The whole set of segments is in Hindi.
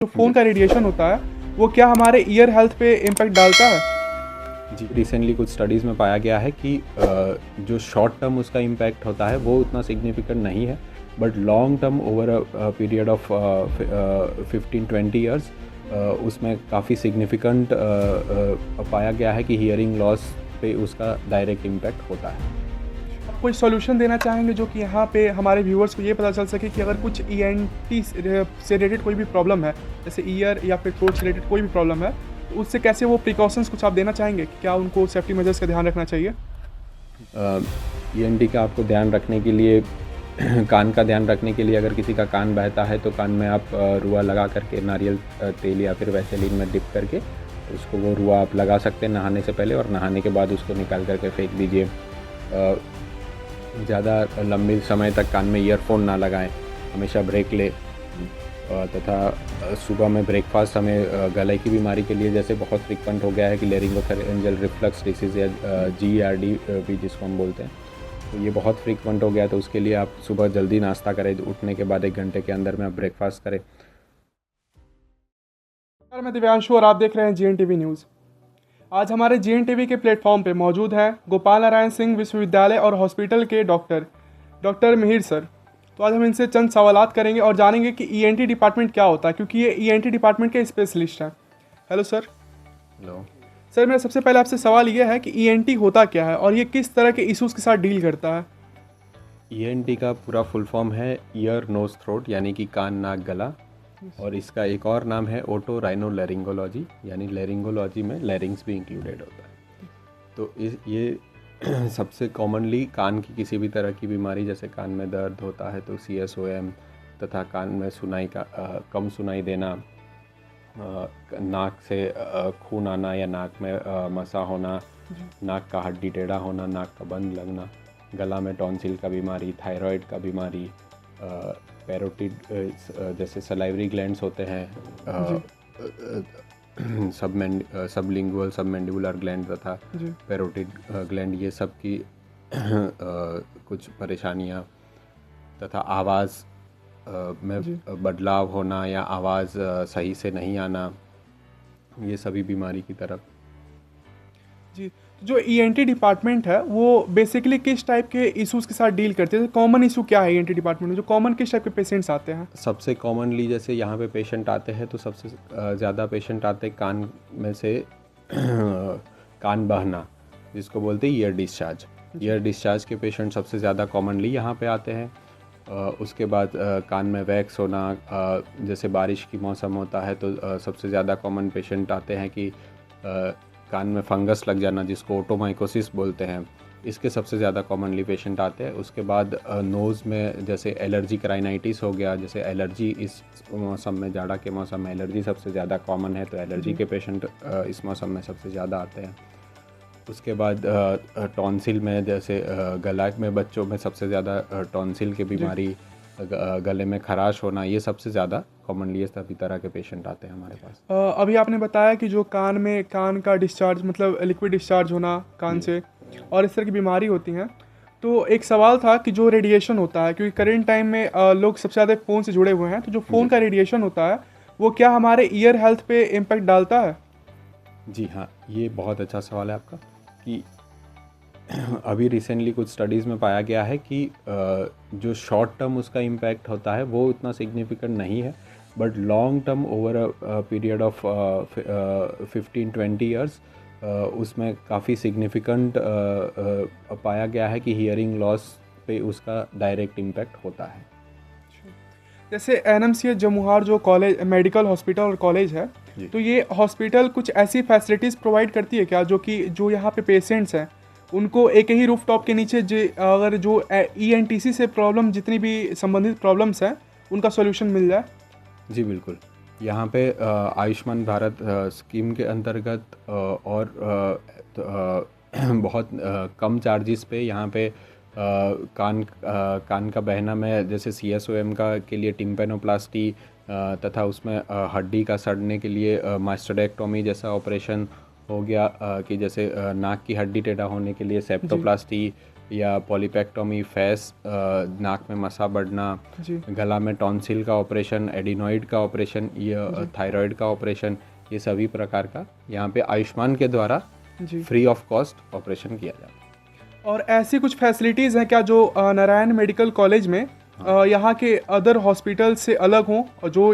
जो फ़ोन का रेडिएशन होता है वो क्या हमारे ईयर हेल्थ पे इम्पैक्ट डालता है? जी, रिसेंटली कुछ स्टडीज़ में पाया गया है कि जो शॉर्ट टर्म उसका इम्पैक्ट होता है वो उतना सिग्निफिकेंट नहीं है, but long term over a period of 15-20 years उसमें काफ़ी सिग्निफिकेंट पाया गया है कि हियरिंग लॉस पे उसका डायरेक्ट इम्पैक्ट होता है। आप कोई सॉल्यूशन देना चाहेंगे जो कि यहाँ पे हमारे व्यूअर्स को ये पता चल सके कि अगर कुछ ईएनटी से रिलेटेड कोई भी प्रॉब्लम है, जैसे ईयर या फिर थ्रोट से रिलेटेड कोई भी प्रॉब्लम है, तो उससे कैसे वो प्रिकॉशंस कुछ आप देना चाहेंगे कि क्या उनको सेफ्टी मेजर्स का ध्यान रखना चाहिए? ईएनटी का आपको ध्यान रखने के लिए कान का ध्यान रखने के लिए अगर किसी का कान बहता है तो कान में आप रुआ लगा करके नारियल तेल या फिर वैसेलीन में डिप करके उसको वो रुआ आप लगा सकते हैं नहाने से पहले, और नहाने के बाद उसको निकाल करके फेंक दीजिए। ज़्यादा लंबे समय तक कान में ईयरफोन ना लगाएं, हमेशा ब्रेक ले। तथा सुबह में ब्रेकफास्ट हमें गले की बीमारी के लिए जैसे बहुत फ्रिक्वेंट हो गया है कि लेरिंगोफेरेंजियल रिफ्लक्स डिसीज़ या GERD भी जिसको हम बोलते हैं, तो ये बहुत फ्रिक्वेंट हो गया है, तो उसके लिए आप सुबह जल्दी नाश्ता करें, उठने के बाद 1 घंटे के अंदर में आप ब्रेकफास्ट करें। नमस्कार, मैं दिव्यांशु और आप देख रहे हैं जीएनटीवी न्यूज़। आज हमारे जीएनटीवी के प्लेटफॉर्म पे मौजूद हैं गोपाल नारायण सिंह विश्वविद्यालय और हॉस्पिटल के डॉक्टर मिहिर सर। तो आज हम इनसे चंद सवालात करेंगे और जानेंगे कि ईएनटी डिपार्टमेंट क्या होता है, क्योंकि ये ईएनटी डिपार्टमेंट के स्पेशलिस्ट हैं। Hello sir. हेलो। सर, मेरा सबसे पहले आपसे सवाल ये है कि ईएनटी होता क्या है और ये किस तरह के इश्यूज़ के साथ डील करता है? ENT का पूरा फुल फॉर्म है ईयर नोज थ्रोट, यानी कि कान नाक गला, और इसका एक और नाम है ओटो राइनो लैरिंगोलॉजी, यानी लैरिंगोलॉजी में लैरिंग्स भी इंक्लूडेड होता है। तो ये सबसे कॉमनली कान की किसी भी तरह की बीमारी, जैसे कान में दर्द होता है तो CSOM, तथा कान में कम सुनाई देना, नाक से खून आना या नाक में मसा होना, नाक का हड्डी टेढ़ा होना, नाक का बंद लगना, गला में टॉन्सिल का बीमारी, थायराइड का बीमारी, पैरोटिड जैसे सलाइवरी ग्लैंड्स होते हैं, सबलिंगुअल सबमेंडिबुलर ग्लैंड तथा पैरोटिड ग्लैंड, ये सब की कुछ परेशानियाँ, तथा आवाज़ में बदलाव होना या आवाज़ सही से नहीं आना, ये सभी बीमारी की तरफ। जी, जो ईएनटी डिपार्टमेंट है वो बेसिकली किस टाइप के इश्यूज़ के साथ डील करते हैं? कॉमन इशू क्या है ईएनटी डिपार्टमेंट में? जो कॉमन किस टाइप के पेशेंट्स आते हैं? सबसे कॉमनली जैसे यहाँ पे पेशेंट आते हैं तो सबसे ज़्यादा पेशेंट आते हैं कान में से कान बहना, जिसको बोलते हैं ईयर डिस्चार्ज। ईयर डिस्चार्ज के पेशेंट सबसे ज़्यादा कॉमनली यहाँ पे आते हैं। उसके बाद कान में वैक्स होना, जैसे बारिश की मौसम होता है तो सबसे ज़्यादा कॉमन पेशेंट आते हैं कि कान में फंगस लग जाना, जिसको ओटोमाइकोसिस बोलते हैं, इसके सबसे ज़्यादा कॉमनली पेशेंट आते हैं। उसके बाद नोज़ में जैसे एलर्जिक राइनाइटिस हो गया, जैसे एलर्जी इस मौसम में, जाड़ा के मौसम में एलर्जी सबसे ज़्यादा कॉमन है, तो एलर्जी के पेशेंट इस मौसम में सबसे ज़्यादा आते हैं। उसके बाद टॉन्सिल में, जैसे गला में बच्चों में सबसे ज़्यादा टॉन्सिल की बीमारी, गले में खराश होना, ये सबसे ज़्यादा कॉमनली ये सभी तरह के पेशेंट आते हैं हमारे पास। अभी आपने बताया कि जो कान का डिस्चार्ज मतलब लिक्विड डिस्चार्ज होना कान से और इस तरह की बीमारी होती हैं, तो एक सवाल था कि जो रेडिएशन होता है, क्योंकि करेंट टाइम में लोग सबसे ज़्यादा फ़ोन से जुड़े हुए हैं, तो जो फ़ोन का रेडिएशन होता है वो क्या हमारे ईयर हेल्थ पे इम्पैक्ट डालता है? जी हाँ, ये बहुत अच्छा सवाल है आपका कि अभी रिसेंटली कुछ स्टडीज़ में पाया गया है कि जो शॉर्ट टर्म उसका इम्पैक्ट होता है वो उतना सिग्निफिकेंट नहीं है, but long term over a period of 15-20 years उसमें काफ़ी सिग्निफिकेंट पाया गया है कि हियरिंग लॉस पे उसका डायरेक्ट इम्पैक्ट होता है। जैसे एनएमसीएच जमुहार जो कॉलेज मेडिकल हॉस्पिटल और कॉलेज है, तो ये हॉस्पिटल कुछ ऐसी फैसिलिटीज़ प्रोवाइड करती है क्या जो यहाँ पे पेशेंट्स हैं उनको एक ही रूफ टॉप के नीचे अगर जो ईएनटीसी से प्रॉब्लम जितनी भी संबंधित प्रॉब्लम्स हैं उनका सॉल्यूशन मिल जाए? जी बिल्कुल, यहाँ पे आयुष्मान भारत स्कीम के अंतर्गत और बहुत कम चार्जेस पे यहाँ पे कान का बहना में, जैसे CSOM का के लिए टिम्पेनोप्लास्टी, तथा उसमें हड्डी का सड़ने के लिए मास्टर्डेक्टोमी जैसा ऑपरेशन हो गया, कि जैसे नाक की हड्डी टेढ़ा होने के लिए सेप्टोप्लास्टी, या पॉलीपेक्टोमी, फैस, नाक में मसा बढ़ना, गला में टॉन्सिल का ऑपरेशन, एडिनॉइड का ऑपरेशन, ये थायराइड का ऑपरेशन, ये सभी प्रकार का यहाँ पे आयुष्मान के द्वारा फ्री ऑफ कॉस्ट ऑपरेशन किया जाता है। और ऐसी कुछ फैसिलिटीज़ हैं क्या जो नारायण मेडिकल कॉलेज में यहाँ के अदर हॉस्पिटल से अलग हों, और जो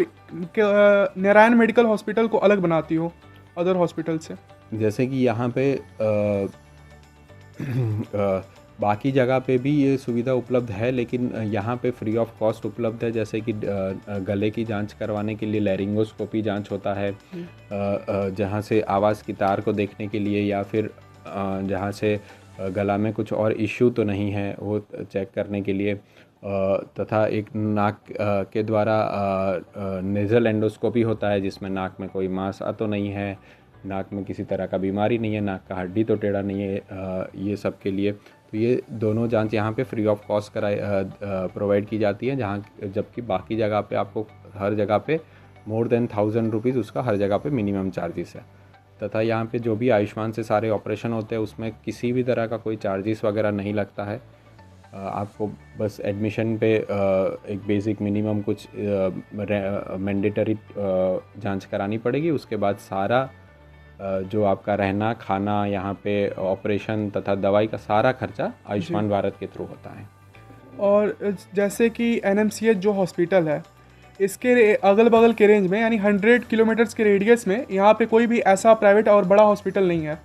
नारायण मेडिकल हॉस्पिटल को अलग बनाती हो अदर हॉस्पिटल से? जैसे कि यहाँ पे बाकी जगह पे भी ये सुविधा उपलब्ध है, लेकिन यहाँ पे फ्री ऑफ कॉस्ट उपलब्ध है। जैसे कि गले की जांच करवाने के लिए लैरिंगोस्कोपी जांच होता है, जहाँ से आवाज़ की तार को देखने के लिए, या फिर जहाँ से गला में कुछ और इश्यू तो नहीं है वो चेक करने के लिए, तथा एक नाक के द्वारा नेज़ल एंडोस्कोपी होता है, जिसमें नाक में कोई मांस तो नहीं है, नाक में किसी तरह का बीमारी नहीं है, नाक का हड्डी तो टेढ़ा नहीं है, ये सब के लिए। तो ये दोनों जांच यहाँ पे फ्री ऑफ कॉस्ट प्रोवाइड की जाती है, जहाँ जबकि बाकी जगह पे आपको हर जगह पे मोर देन 1000 रुपीज़ उसका हर जगह पे मिनिमम चार्जेस है। तथा यहाँ पे जो भी आयुष्मान से सारे ऑपरेशन होते हैं उसमें किसी भी तरह का कोई चार्जेस वगैरह नहीं लगता है। आपको बस एडमिशन पे एक बेसिक मिनिमम कुछ मैंडेटरी जांच करानी पड़ेगी। उसके बाद सारा जो आपका रहना, खाना, यहाँ पे ऑपरेशन तथा दवाई का सारा खर्चा आयुष्मान भारत के थ्रू होता है। और जैसे कि NMCH जो हॉस्पिटल है, इसके अगल बगल के रेंज में यानी 100 किलोमीटर्स के रेडियस में यहाँ पे कोई भी ऐसा प्राइवेट और बड़ा हॉस्पिटल नहीं है।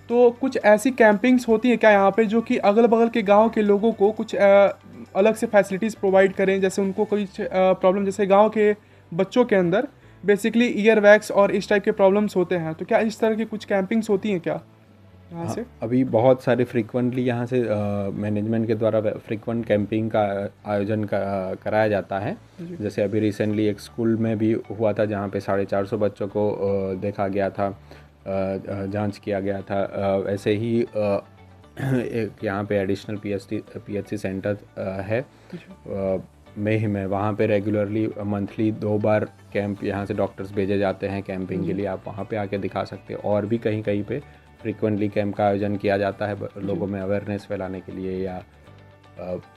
तो कुछ ऐसी कैंपिंग्स होती हैं क्या यहाँ पे जो कि अगल बगल के गांव के लोगों को कुछ अलग से फैसिलिटीज़ प्रोवाइड करें? जैसे उनको कोई प्रॉब्लम, जैसे गांव के बच्चों के अंदर बेसिकली ईयर वैक्स और इस टाइप के प्रॉब्लम्स होते हैं, तो क्या इस तरह की कुछ कैंपिंग्स होती हैं क्या यहाँ से? अभी बहुत सारे फ्रीक्वेंटली यहाँ से मैनेजमेंट के द्वारा फ्रीक्वेंट कैंपिंग का आयोजन कराया जाता है। जैसे अभी रिसेंटली एक स्कूल में भी हुआ था, जहाँ पे 450 बच्चों को देखा गया था, जांच किया गया था। ऐसे ही एक यहाँ पे एडिशनल PHC सेंटर है मेह में, वहाँ पे रेगुलरली मंथली 2 बार कैंप यहाँ से डॉक्टर्स भेजे जाते हैं कैंपिंग के लिए। आप वहाँ पे आके दिखा सकते हैं। और भी कहीं कहीं पे फ्रीक्वेंटली कैंप का आयोजन किया जाता है लोगों में अवेयरनेस फैलाने के लिए, या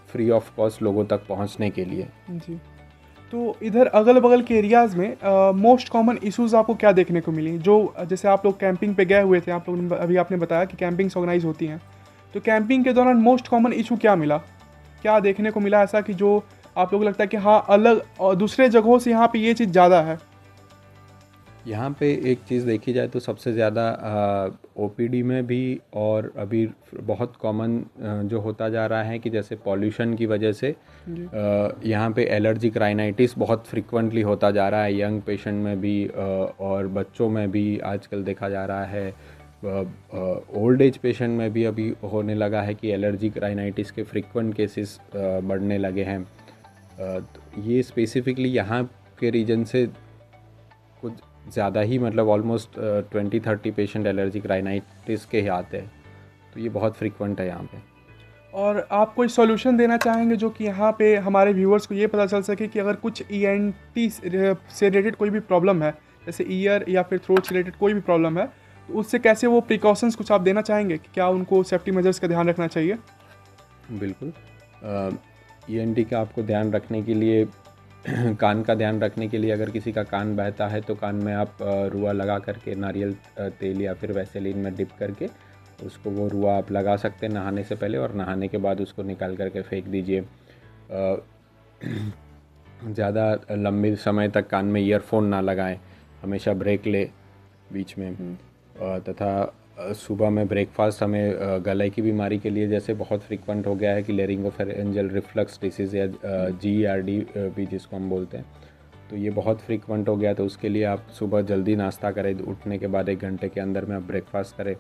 फ्री ऑफ कॉस्ट लोगों तक पहुँचने के लिए। जी, तो इधर अगल बगल के एरियाज़ में मोस्ट कॉमन इश्यूज़ आपको क्या देखने को मिली? जो जैसे आप लोग कैंपिंग पे गए हुए थे, आप लोग अभी आपने बताया कि कैंपिंग्स ऑर्गेनाइज होती हैं, तो कैंपिंग के दौरान मोस्ट कॉमन इशू क्या मिला? क्या देखने को मिला ऐसा कि जो आप लोग लगता है कि हाँ अलग और दूसरे जगहों से यहाँ पे ये चीज़ ज़्यादा है? यहाँ पे एक चीज़ देखी जाए तो सबसे ज़्यादा OPD में भी, और अभी बहुत कॉमन जो होता जा रहा है कि जैसे पॉल्यूशन की वजह से यहाँ पे एलर्जिक राइनाइटिस बहुत फ्रिक्वेंटली होता जा रहा है, यंग पेशेंट में भी और बच्चों में भी आजकल देखा जा रहा है। ओल्ड एज पेशेंट में भी अभी होने लगा है कि एलर्जिक राइनाइटिस के फ्रिक्वेंट केसेस बढ़ने लगे हैं। ये स्पेसिफिकली यहाँ के रीजन से कुछ ज़्यादा ही, मतलब ऑलमोस्ट 20-30 पेशेंट एलर्जिक राइनाइटिस के ही आते हैं, तो ये बहुत फ्रीक्वेंट है यहाँ पे। और आप कोई सॉल्यूशन देना चाहेंगे जो कि यहाँ पे हमारे व्यूअर्स को ये पता चल सके कि अगर कुछ ENT से रिलेटेड कोई भी प्रॉब्लम है, जैसे ईयर या फिर थ्रोट से रिलेटेड कोई भी प्रॉब्लम है, तो उससे कैसे वो प्रिकॉशंस कुछ आप देना चाहेंगे कि क्या उनको सेफ्टी मेजर्स का ध्यान रखना चाहिए? बिल्कुल, ENT का आपको ध्यान रखने के लिए, कान का ध्यान रखने के लिए, अगर किसी का कान बहता है तो कान में आप रुआ लगा करके नारियल तेल या फिर वैसेलिन में डिप करके उसको वो रुआ आप लगा सकते हैं नहाने से पहले, और नहाने के बाद उसको निकाल करके फेंक दीजिए। ज़्यादा लंबे समय तक कान में ईयरफोन ना लगाएं, हमेशा ब्रेक ले बीच में। तथा सुबह में ब्रेकफास्ट हमें गले की बीमारी के लिए, जैसे बहुत फ्रीक्वेंट हो गया है कि लेरिंगोफेरेंजियल रिफ्लक्स डिसीज़ या GERD भी जिसको हम बोलते हैं, तो ये बहुत फ्रीक्वेंट हो गया। तो उसके लिए आप सुबह जल्दी नाश्ता करें, उठने के बाद 1 घंटे के अंदर में आप ब्रेकफास्ट करें,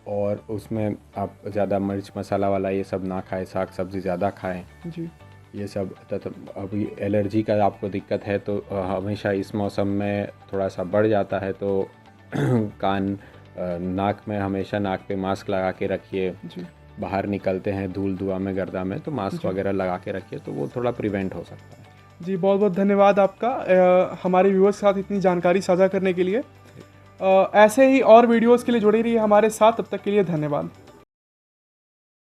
और उसमें आप ज़्यादा मिर्च मसाला वाला ये सब ना खाएं, साग सब्ज़ी ज़्यादा खाएं जी, ये सब। तथा अभी एलर्जी का आपको दिक्कत है तो हमेशा इस मौसम में थोड़ा सा बढ़ जाता है, तो कान नाक में हमेशा नाक पे मास्क लगा के रखिए। बाहर निकलते हैं धूल धुआं में, गर्दा में, तो मास्क वगैरह लगा के रखिए, तो वो थोड़ा प्रिवेंट हो सकता है। जी, बहुत बहुत धन्यवाद आपका हमारे व्यूअर्स के साथ इतनी जानकारी साझा करने के लिए। ऐसे ही और वीडियोस के लिए जुड़े रहिए हमारे साथ, तब तक के लिए धन्यवाद।